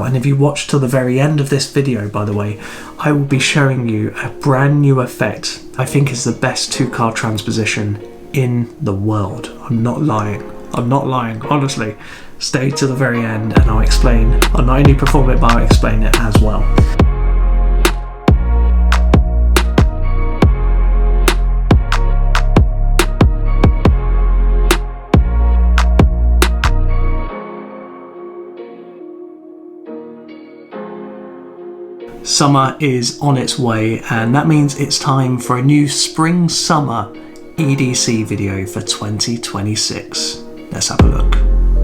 And if you watch till the very end of this video, by the way, I will be showing you a brand new effect I think is the best 2-card transposition in the world. I'm not lying, honestly. Stay to the very end and I'll explain. I'll not only perform it, but I'll explain it as well. Summer is on its way, and that means it's time for a new spring-summer EDC video for 2026. Let's have a look.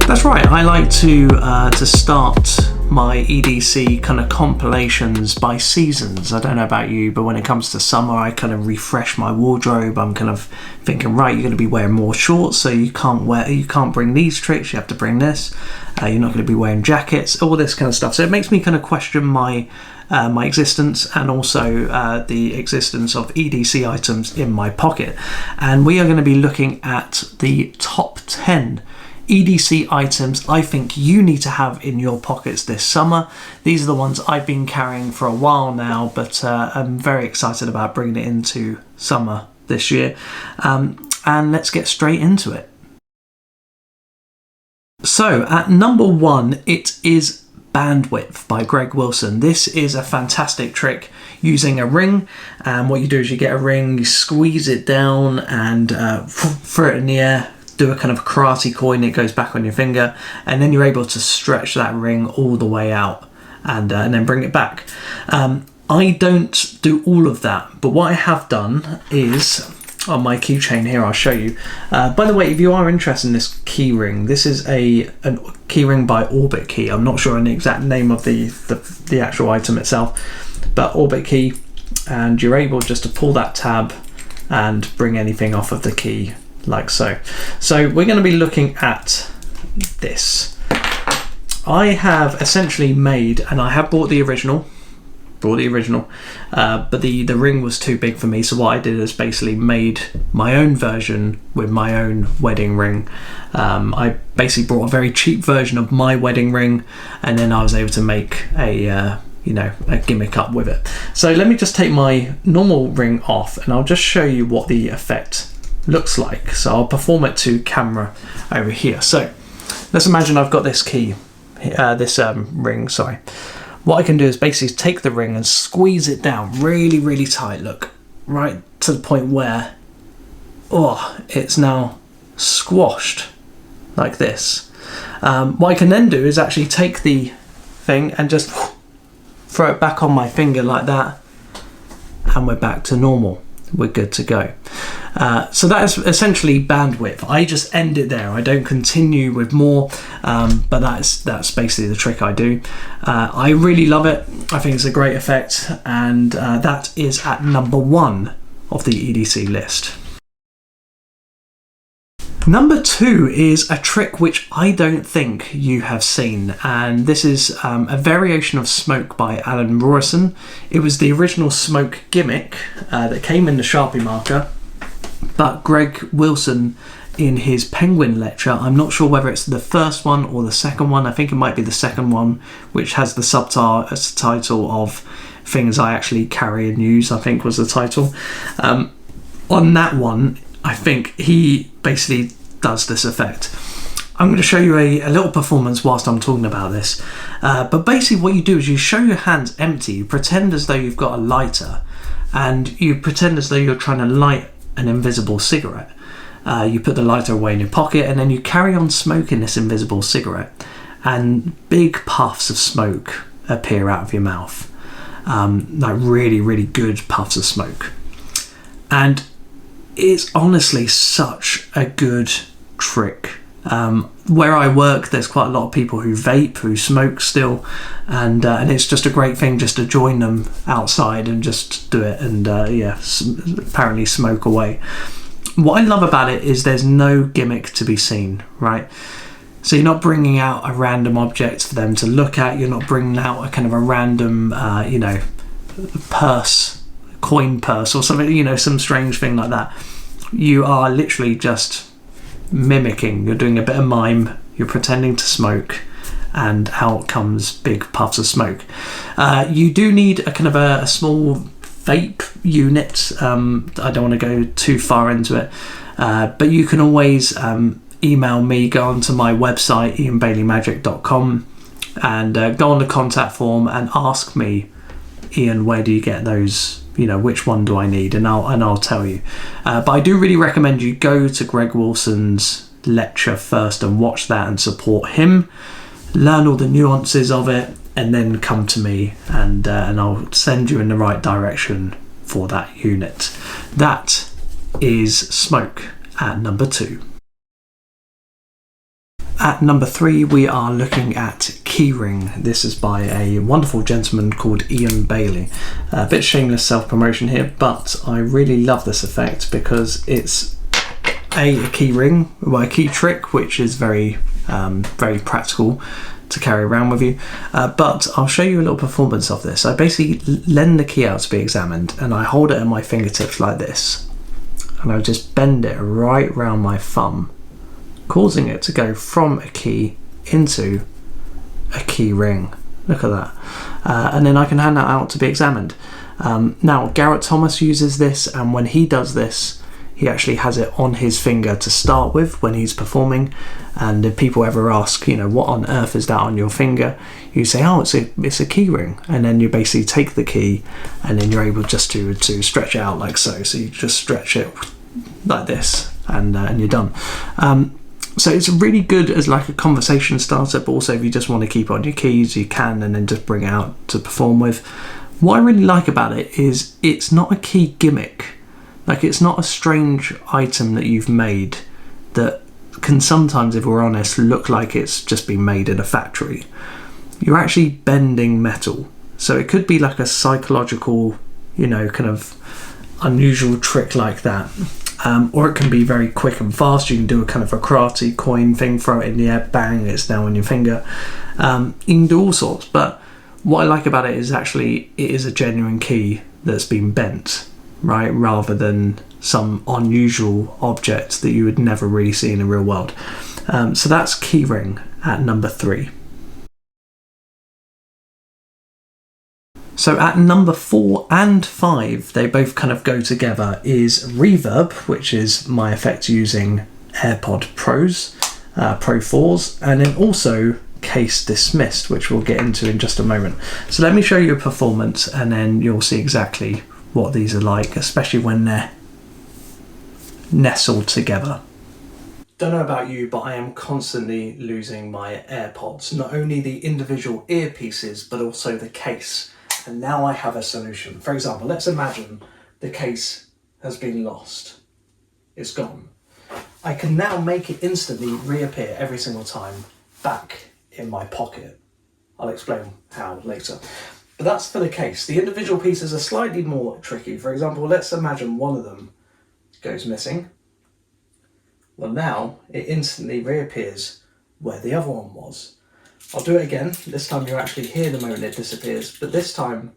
That's right, I like to start my EDC kind of compilations by seasons. I don't know about you, but when it comes to summer, I kind of refresh my wardrobe. I'm kind of thinking, right, you're going to be wearing more shorts, so you can't bring these tricks, you have to bring this. You're not going to be wearing jackets, all this kind of stuff. So it makes me kind of question my existence, and also the existence of EDC items in my pocket. And we are going to be looking at the top 10 EDC items I think you need to have in your pockets this summer. These are the ones I've been carrying for a while now, but I'm very excited about bringing it into summer this year. And let's get straight into it. So at number 1, it is Bandwidth by Greg Wilson. This is a fantastic trick using a ring, and what you do is you get a ring, you squeeze it down and throw it in the air, do a kind of karate coin, it goes back on your finger, and then you're able to stretch that ring all the way out and then bring it back. I don't do all of that, but what I have done is, on my keychain here, I'll show you. By the way, if you are interested in this key ring, this is a key ring by Orbit Key. I'm not sure on the exact name of the actual item itself, but Orbit Key, and you're able just to pull that tab and bring anything off of the key like so. So we're going to be looking at this. I have essentially made, and I have bought the original, but the ring was too big for me, so what I did is basically made my own version with my own wedding ring. I basically brought a very cheap version of my wedding ring, and then I was able to make a gimmick up with it. So let me just take my normal ring off and I'll just show you what the effect looks like. So I'll perform it to camera over here. So let's imagine I've got this key, ring, sorry. What I can do is basically take the ring and squeeze it down really, really tight, look, right to the point where, it's now squashed like this. What I can then do is actually take the thing and just throw it back on my finger like that, and we're back to normal. We're good to go. So that is essentially Bandwidth. I just end it there. I don't continue with more, but that's basically the trick I do. I really love it. I think it's a great effect, and that is at number 1 of the EDC list. Number 2 is a trick which I don't think you have seen, and this is a variation of Smoke by Alan Morrison. It was the original Smoke gimmick that came in the Sharpie marker, but Greg Wilson, in his Penguin lecture, I'm not sure whether it's the first one or the second one, I think it might be the second one, which has the subtitle of Things I Actually Carry and Use, I think was the title. On that one, I think he basically does this effect. I'm going to show you a little performance whilst I'm talking about this. But basically what you do is you show your hands empty, you pretend as though you've got a lighter, and you pretend as though you're trying to light an invisible cigarette. You put the lighter away in your pocket, and then you carry on smoking this invisible cigarette, and big puffs of smoke appear out of your mouth. Like really, really good puffs of smoke. And it's honestly such a good trick. Where I work, there's quite a lot of people who vape, who smoke still, and it's just a great thing just to join them outside and just do it, and apparently smoke away. What I love about it is there's no gimmick to be seen, right? So you're not bringing out a random object for them to look at, you're not bringing out a kind of a random purse, coin purse or something, some strange thing like that. You are literally just mimicking, you're doing a bit of mime, you're pretending to smoke, and out comes big puffs of smoke. You do need a kind of a small vape unit. I don't want to go too far into it, but you can always email me, go onto my website iainbaileymagic.com, and go on the contact form and ask me, Ian, where do you get those? You know, which one do I need? And I'll tell you. But I do really recommend you go to Greg Wilson's lecture first and watch that and support him, learn all the nuances of it, and then come to me, and I'll send you in the right direction for that unit. That is smoke at number 2. At number 3, we are looking at keyring. This is by a wonderful gentleman called Iain Bailey. A bit shameless self-promotion here, but I really love this effect because it's a key ring, well, a key trick, which is very practical to carry around with you. But I'll show you a little performance of this. I basically lend the key out to be examined, and I hold it at my fingertips like this, and I just bend it right round my thumb, causing it to go from a key into a key ring. Look at that. And then I can hand that out to be examined. Now, Garrett Thomas uses this, and when he does this, he actually has it on his finger to start with when he's performing. And if people ever ask, you know, what on earth is that on your finger, you say, oh, it's a key ring. And then you basically take the key, and then you're able just to stretch it out like so. So you just stretch it like this, and you're done. So it's really good as like a conversation starter, but also if you just want to keep on your keys, you can, and then just bring it out to perform with. What I really like about it is it's not a key gimmick. Like, it's not a strange item that you've made that can sometimes, if we're honest, look like it's just been made in a factory. You're actually bending metal. So it could be like a psychological, you know, kind of unusual trick like that. Or it can be very quick and fast. You can do a kind of a karate coin thing, throw it in the air, bang, it's now on your finger. You can do all sorts, but what I like about it is actually it is a genuine key that's been bent, right, rather than some unusual object that you would never really see in the real world. So that's keyring at number 3. So at number 4 and 5, they both kind of go together, is REVERB, which is my effect using AirPod Pros, Pro 4s, and then also Case Dismissed, which we'll get into in just a moment. So let me show you a performance, and then you'll see exactly what these are like, especially when they're nestled together. Don't know about you, but I am constantly losing my AirPods, not only the individual earpieces, but also the case. And now I have a solution. For example, let's imagine the case has been lost. It's gone. I can now make it instantly reappear every single time back in my pocket. I'll explain how later. But that's for the case. The individual pieces are slightly more tricky. For example, let's imagine one of them goes missing. Well, now it instantly reappears where the other one was. I'll do it again. This time you actually hear the moment it disappears, but this time,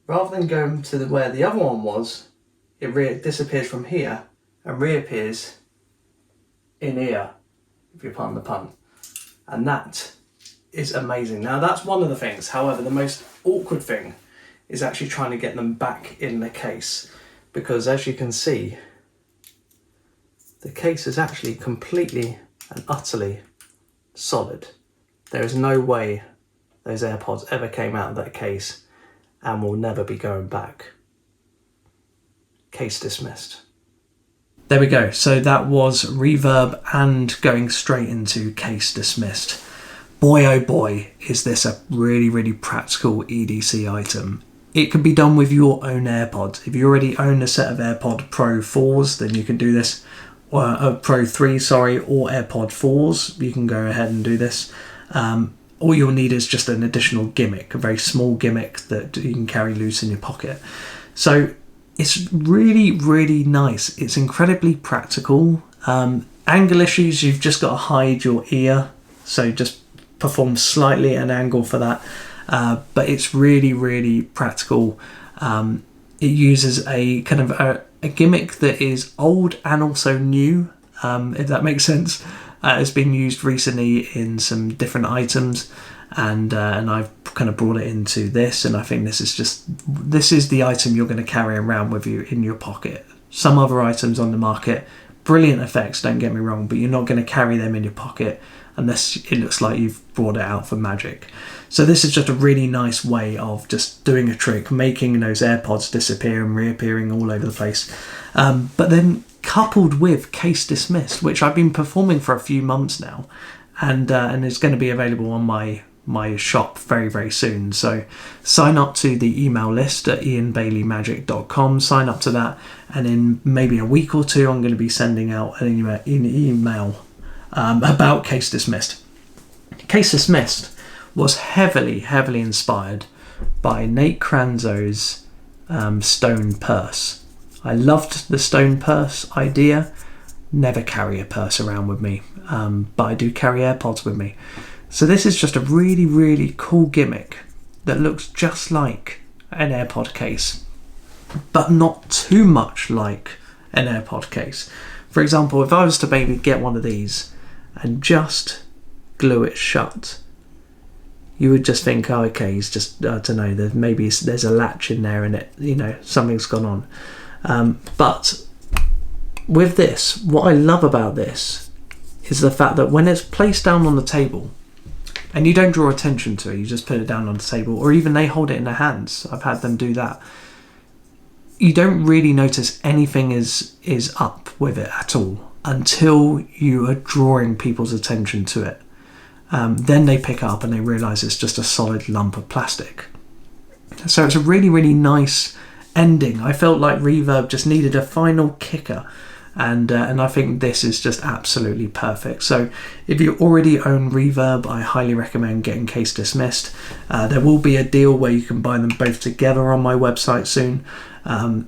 rather than going to where the other one was, it disappears from here and reappears in here, if you pardon the pun. And that is amazing. Now that's one of the things. However, the most awkward thing is actually trying to get them back in the case, because as you can see, the case is actually completely and utterly solid. There is no way those AirPods ever came out of that case and will never be going back. Case dismissed. There we go. So that was REVERB and going straight into Case Dismissed. Boy, oh boy, is this a really, really practical EDC item. It can be done with your own AirPods. If you already own a set of AirPod Pro 4s, then you can do this. Pro 3, sorry, or AirPod 4s. You can go ahead and do this. All you'll need is just an additional gimmick, a very small gimmick that you can carry loose in your pocket. So it's really, really nice. It's incredibly practical. Angle issues, you've just got to hide your ear. So just perform slightly at an angle for that. But it's really, really practical. It uses a kind of a gimmick that is old and also new, if that makes sense. It's been used recently in some different items, and I've kind of brought it into this, and I think this is the item you're going to carry around with you in your pocket. Some other items on the market, brilliant effects, don't get me wrong, but you're not going to carry them in your pocket unless it looks like you've brought it out for magic. So this is just a really nice way of just doing a trick, making those AirPods disappear and reappearing all over the place. But then coupled with Case Dismissed, which I've been performing for a few months now, and it's going to be available on my shop very, very soon. So sign up to the email list at iainbaileymagic.com, sign up to that, and in maybe a week or two I'm going to be sending out an email about Case Dismissed. Case Dismissed was heavily inspired by Nate Cranzo's stone purse. I loved the stone purse idea. Never carry a purse around with me, but I do carry AirPods with me. So this is just a really, really cool gimmick that looks just like an AirPod case, but not too much like an AirPod case. For example, if I was to maybe get one of these and just glue it shut, you would just think, oh, okay, he's just, I don't know, there's a latch in there and it, you know, something's gone on. But with this, what I love about this is the fact that when it's placed down on the table, and you don't draw attention to it, you just put it down on the table, or even they hold it in their hands. I've had them do that. You don't really notice anything is up with it at all until you are drawing people's attention to it. Then they pick up and they realise it's just a solid lump of plastic. So it's a really, really nice ending. I felt like Reverb just needed a final kicker. And I think this is just absolutely perfect. So if you already own Reverb, I highly recommend getting Case Dismissed. There will be a deal where you can buy them both together on my website soon.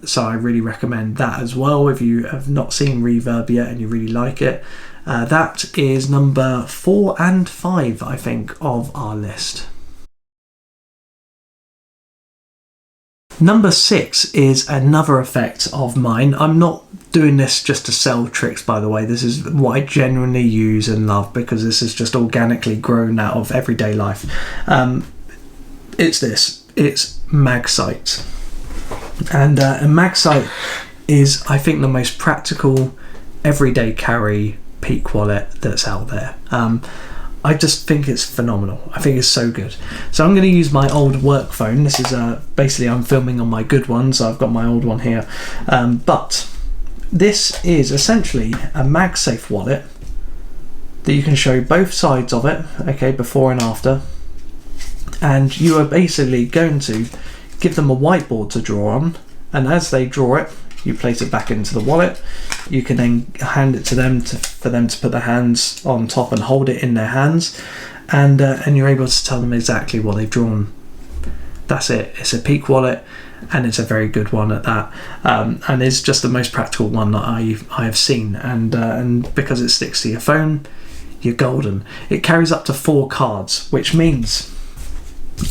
So I really recommend that as well if you have not seen Reverb yet and you really like it. That is number 4 and 5, I think, of our list. Number 6 is another effect of mine. I'm not doing this just to sell tricks, by the way. This is what I genuinely use and love because this is just organically grown out of everyday life. It's MAGSIGHT. And MAGSIGHT is, I think, the most practical everyday carry peak wallet that's out there. I just think it's phenomenal. I think it's so good. So I'm going to use my old work phone. This is basically, I'm filming on my good one, so I've got my old one here. But this is essentially a MagSafe wallet that you can show both sides of it, okay, before and after. And you are basically going to give them a whiteboard to draw on, and as they draw it, you place it back into the wallet. You can then hand it to them for them to put their hands on top and hold it in their hands, and you're able to tell them exactly what they've drawn. That's it. It's a peak wallet, and it's a very good one at that. And it's just the most practical one that I have seen. And because it sticks to your phone, you're golden. It carries up to 4 cards, which means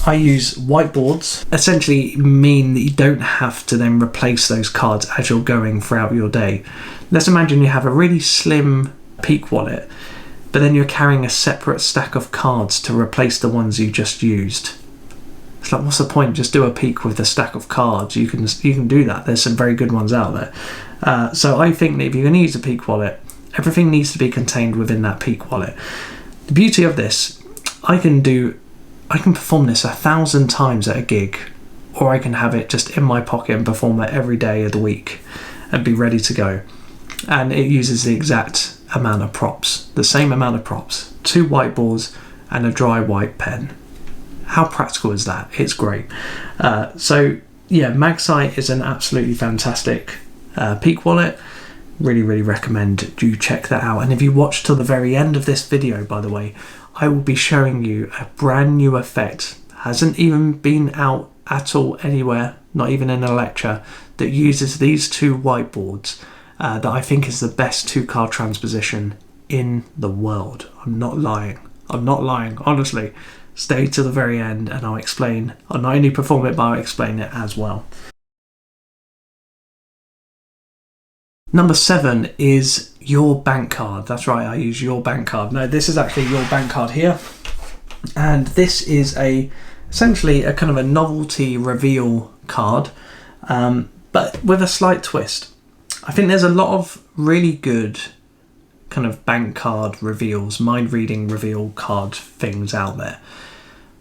I use whiteboards, essentially mean that you don't have to then replace those cards as you're going throughout your day. Let's imagine you have a really slim peak wallet, but then you're carrying a separate stack of cards to replace the ones you just used. It's like, what's the point? Just do a peak with a stack of cards. You can do that. There's some very good ones out there. So I think that if you're going to use a peak wallet, everything needs to be contained within that peak wallet. The beauty of this, I can perform this 1,000 times at a gig, or I can have it just in my pocket and perform it every day of the week and be ready to go. And it uses the exact amount of props, the same amount of props, 2 whiteboards and a dry white pen. How practical is that? It's great. So yeah, MagSight is an absolutely fantastic peak wallet. Really, really recommend you check that out. And if you watch till the very end of this video, by the way, I will be showing you a brand new effect. Hasn't even been out at all anywhere, not even in a lecture, that uses these 2 whiteboards that I think is the best 2-card transposition in the world. I'm not lying, honestly. Stay to the very end and I'll explain. I'll not only perform it, but I'll explain it as well. Number 7 is your bank card. That's right, I use your bank card. No, this is actually your bank card here. And this is essentially a kind of a novelty reveal card, but with a slight twist. I think there's a lot of really good kind of bank card reveals, mind reading reveal card things out there.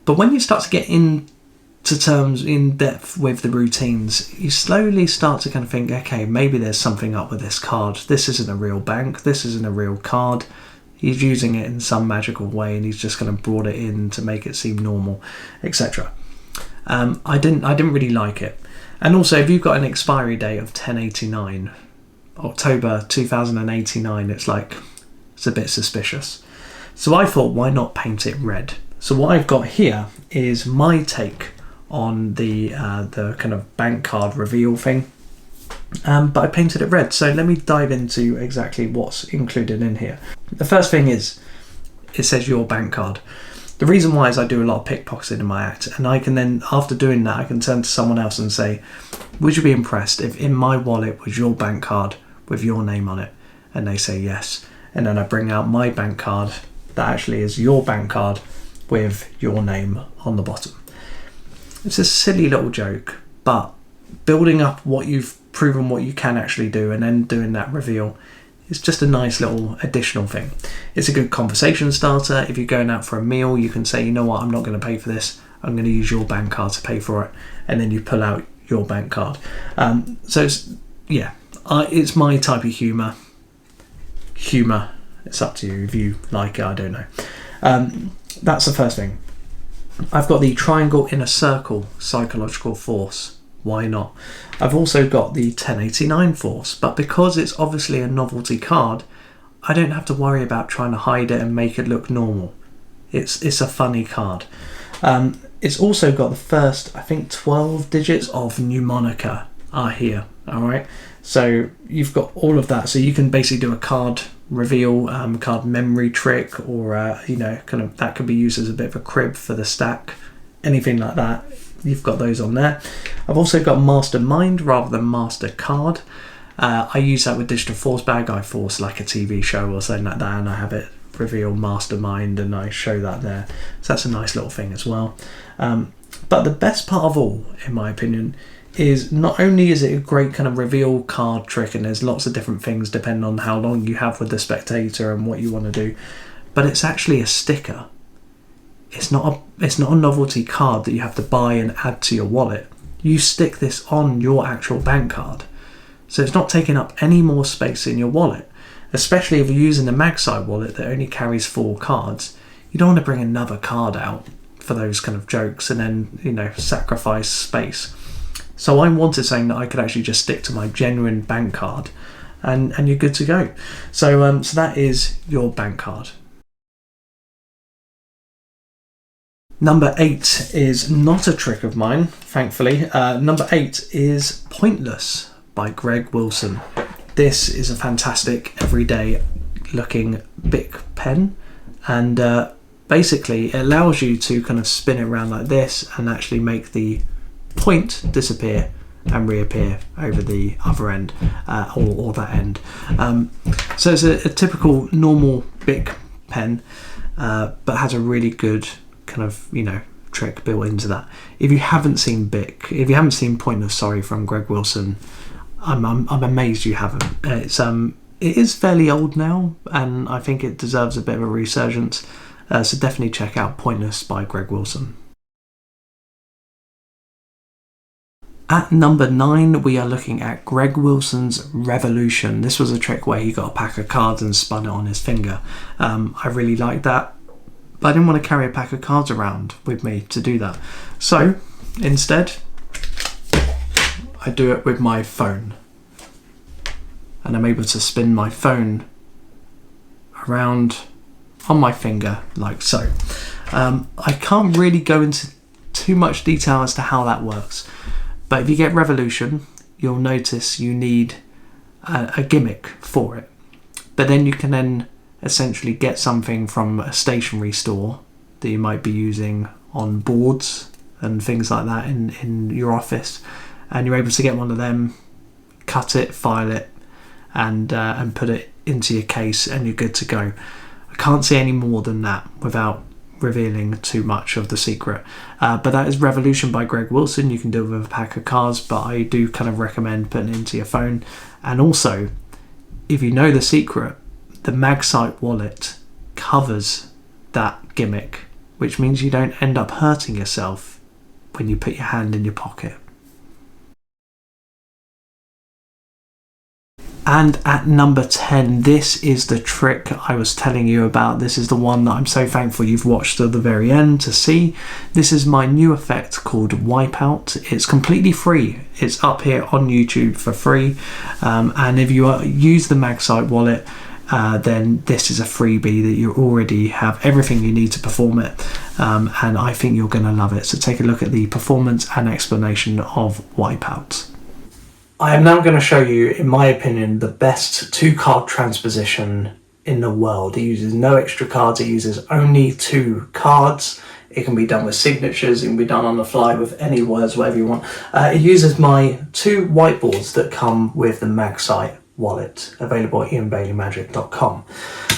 But when you start to get into terms in depth with the routines, you slowly start to kind of think, okay, maybe there's something up with this card. This isn't a real bank. This isn't a real card. He's using it in some magical way, and he's just kind of brought it in to make it seem normal, etc. I didn't really like it. And also, if you've got an expiry date of 1089, October 2089, it's a bit suspicious. So I thought, why not paint it red? So what I've got here is my take on the kind of bank card reveal thing, but I painted it red. So let me dive into exactly what's included in here. The first thing is, it says your bank card. The reason why is I do a lot of pickpocketing in my act, and I can then, after doing that, I can turn to someone else and say, would you be impressed if in my wallet was your bank card with your name on it? And they say yes. And then I bring out my bank card that actually is your bank card with your name on the bottom. It's a silly little joke, but building up what you've proven what you can actually do and then doing that reveal is just a nice little additional thing. It's a good conversation starter. If you're going out for a meal, you can say, you know what, I'm not going to pay for this. I'm going to use your bank card to pay for it. And then you pull out your bank card. So it's my type of humour. It's up to you if you like it, I don't know. That's the first thing. I've got the triangle in a circle psychological force. Why not? I've also got the 1089 force, but because it's obviously a novelty card, I don't have to worry about trying to hide it and make it look normal. It's a funny card. It's also got the first, I think, 12 digits of mnemonica are here. All right, so you've got all of that, so you can basically do a card reveal, card memory trick, or kind of that could be used as a bit of a crib for the stack, anything like that. You've got those on there. I've also got Mastermind rather than Master Card. I use that with Digital Force Bag. I force like a TV show or something like that, and I have it reveal Mastermind, and I show that there. So that's a nice little thing as well. But the best part of all, in my opinion, is not only is it a great kind of reveal card trick, and there's lots of different things depending on how long you have with the spectator and what you want to do, but it's actually a sticker. It's not a novelty card that you have to buy and add to your wallet. You stick this on your actual bank card. So it's not taking up any more space in your wallet, especially if you're using the MAGSIGHT wallet that only carries 4 cards. You don't want to bring another card out for those kind of jokes and then, sacrifice space. So I wanted something that I could actually just stick to my genuine bank card and you're good to go. So that is your bank card. Number 8 is not a trick of mine, thankfully. Number 8 is Pointless by Greg Wilson. This is a fantastic everyday looking Bic pen, and basically it allows you to kind of spin it around like this and actually make the point disappear and reappear over the other end, or that end. So it's a typical normal Bic pen, but has a really good kind of trick built into that. If you haven't seen Pointless, from Greg Wilson, I'm amazed you haven't. It is fairly old now, and I think it deserves a bit of a resurgence. So definitely check out Pointless by Greg Wilson. At number 9, we are looking at Greg Wilson's Revolution. This was a trick where he got a pack of cards and spun it on his finger. I really liked that, but I didn't want to carry a pack of cards around with me to do that. So instead, I do it with my phone. And I'm able to spin my phone around on my finger like so. I can't really go into too much detail as to how that works. But if you get Revolution, you'll notice you need a gimmick for it. But then you can then essentially get something from a stationery store that you might be using on boards and things like that in your office, and you're able to get one of them, cut it, file it, and put it into your case, and you're good to go. I can't see any more than that without revealing too much of the secret. But that is Revolution by Greg Wilson. You can do it with a pack of cards, but I do kind of recommend putting it into your phone. And also, if you know the secret, the MAGSIGHT wallet covers that gimmick, which means you don't end up hurting yourself when you put your hand in your pocket. And at number 10, this is the trick I was telling you about. This is the one that I'm so thankful you've watched to the very end to see. This is my new effect called Wipeout. It's completely free. It's up here on YouTube for free. And if you use the MAGSIGHT wallet, then this is a freebie that you already have everything you need to perform it. And I think you're going to love it. So take a look at the performance and explanation of Wipeout. I am now going to show you, in my opinion, the best 2-card transposition in the world. It uses no extra cards, it uses only 2 cards. It can be done with signatures, it can be done on the fly with any words, whatever you want. It uses my 2 whiteboards that come with the MAGSIGHT wallet, available at iainbaileymagic.com.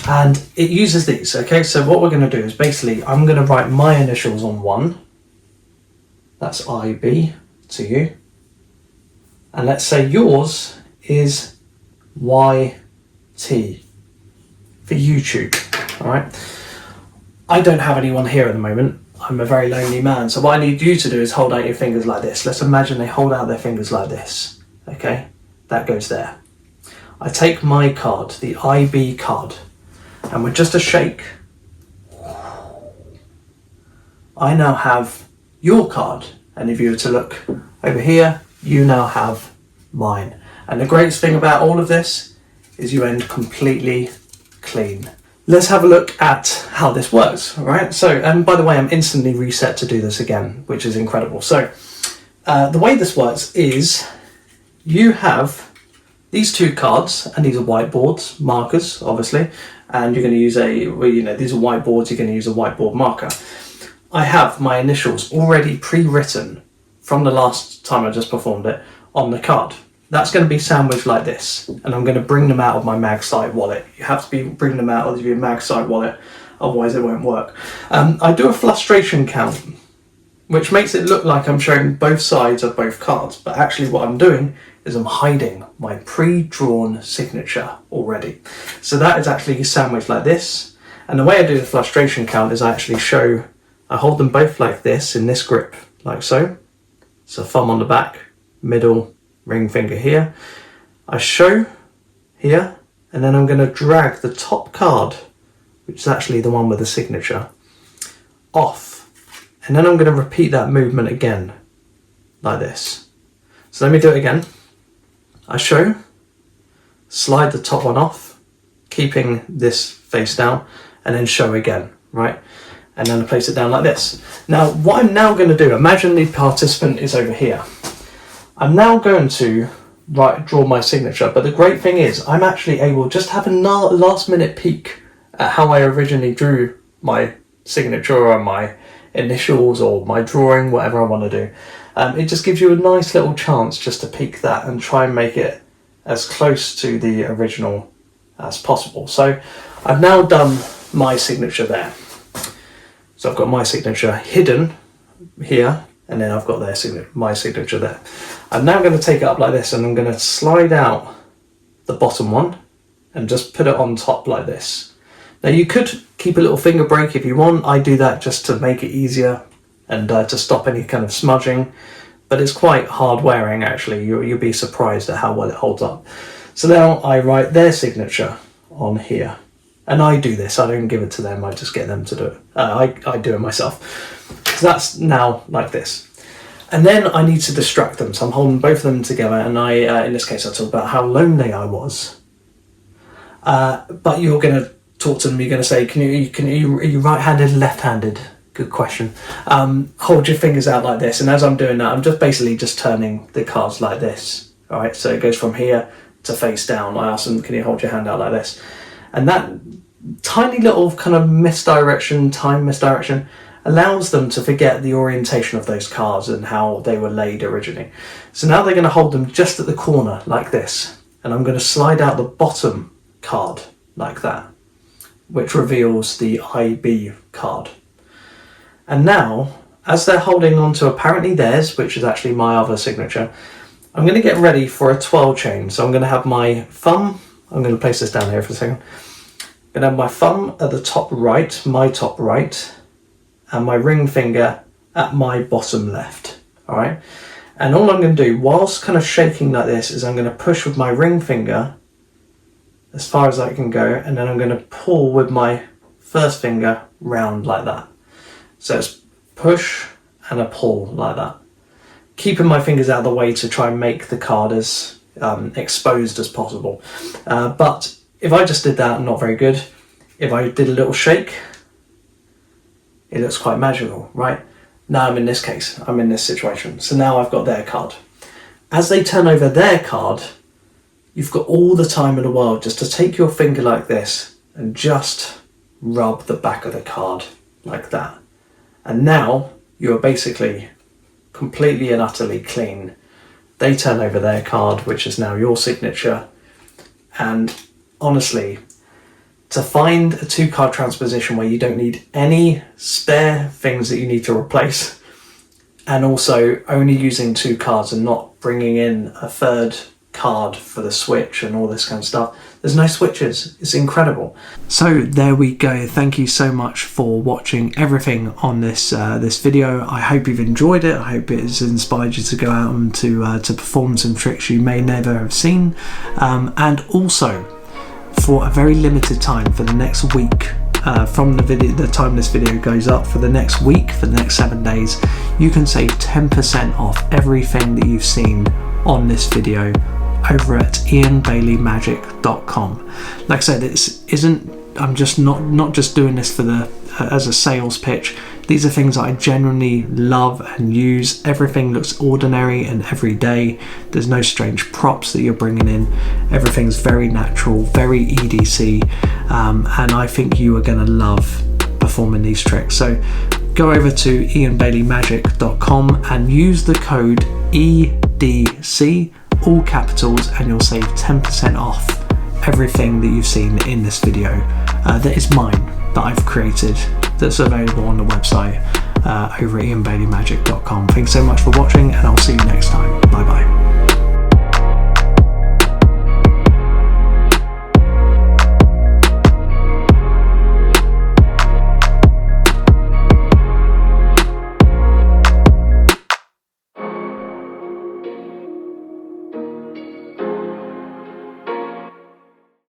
And it uses these, okay? So what we're going to do is basically, I'm going to write my initials on one. That's IB to you. And let's say yours is YT for YouTube, all right? I don't have anyone here at the moment. I'm a very lonely man. So what I need you to do is hold out your fingers like this. Let's imagine they hold out their fingers like this, okay? That goes there. I take my card, the IB card, and with just a shake, I now have your card. And if you were to look over here, you now have mine. And the greatest thing about all of this is you end completely clean. Let's have a look at how this works, all right? So, and by the way, I'm instantly reset to do this again, which is incredible. So, the way this works is you have these 2 cards, and these are whiteboards, markers, obviously, and you're going to use these are whiteboards, you're going to use a whiteboard marker. I have my initials already pre-written from the last time I just performed it on the card. That's going to be sandwiched like this, and I'm going to bring them out of my MAGSIGHT wallet. You have to be bringing them out of your MAGSIGHT wallet, otherwise it won't work. I do a frustration count, which makes it look like I'm showing both sides of both cards, but actually what I'm doing is I'm hiding my pre-drawn signature already. So that is actually sandwiched like this, and the way I do the frustration count is I hold them both like this in this grip, like so. So thumb on the back, middle, ring finger here. I show here, and then I'm going to drag the top card, which is actually the one with the signature, off. And then I'm going to repeat that movement again, like this. So let me do it again. I show, slide the top one off, keeping this face down, and then show again, right? And then I place it down like this. Now, what I'm now going to do, imagine the participant is over here. I'm now going to draw my signature, but the great thing is I'm actually able just to have a last minute peek at how I originally drew my signature or my initials or my drawing, whatever I want to do. It just gives you a nice little chance just to peek that and try and make it as close to the original as possible. So I've now done my signature there. So I've got my signature hidden here, and then I've got my signature there. I'm now going to take it up like this, and I'm going to slide out the bottom one and just put it on top like this. Now you could keep a little finger break if you want. I do that just to make it easier and to stop any kind of smudging, but it's quite hard wearing actually. You'll be surprised at how well it holds up. So now I write their signature on here. And I do this, I don't give it to them, I just get them to do it. I do it myself. So that's now like this. And then I need to distract them, so I'm holding both of them together, and in this case I talk about how lonely I was. But you're going to talk to them, you're going to say, are you right-handed, left-handed? Good question. Hold your fingers out like this, and as I'm doing that, I'm just basically just turning the cards like this. All right, so it goes from here to face down. I ask them, can you hold your hand out like this? And that tiny little kind of time misdirection, allows them to forget the orientation of those cards and how they were laid originally. So now they're going to hold them just at the corner like this. and I'm going to slide out the bottom card like that, which reveals the IB card. And now, as they're holding on to apparently theirs, which is actually my other signature, I'm going to get ready for a 12 chain. So I'm going to have my thumb, I'm going to place this down here for a second. I'm going to have my thumb at the top right, my top right, and my ring finger at my bottom left. All right. And all I'm going to do, whilst kind of shaking like this, is I'm going to push with my ring finger as far as I can go, and then I'm going to pull with my first finger round like that. So it's push and a pull like that. Keeping my fingers out of the way to try and make the card as exposed as possible. But if I just did that, not very good. If I did a little shake, it looks quite magical, right? Now I'm in this case, I'm in this situation. So now I've got their card. As they turn over their card, you've got all the time in the world just to take your finger like this and just rub the back of the card like that. And now you're basically completely and utterly clean. They turn over their card, which is now your signature. And honestly, to find a 2-card transposition where you don't need any spare things that you need to replace, and also only using 2 cards and not bringing in a 3rd card for the switch and all this kind of stuff, there's no switches. It's incredible. So there we go. Thank you so much for watching everything on this this video. I hope you've enjoyed it. I hope it has inspired you to go out and to perform some tricks you may never have seen, and also for a very limited time, for the next week, from the time this video goes up, for the next week, for the next 7 days, you can save 10% off everything that you've seen on this video over at iainbaileymagic.com. Like I said, I'm just not just doing this for as a sales pitch. These are things that I genuinely love and use. Everything looks ordinary and everyday. There's no strange props that you're bringing in. Everything's very natural, very EDC, and I think you are going to love performing these tricks. So go over to iainbaileymagic.com and use the code EDC, all capitals, and you'll save 10% off everything that you've seen in this video that is mine, that I've created, that's available on the website over at iainbaileymagic.com. Thanks so much for watching, and I'll see you next time. Bye bye.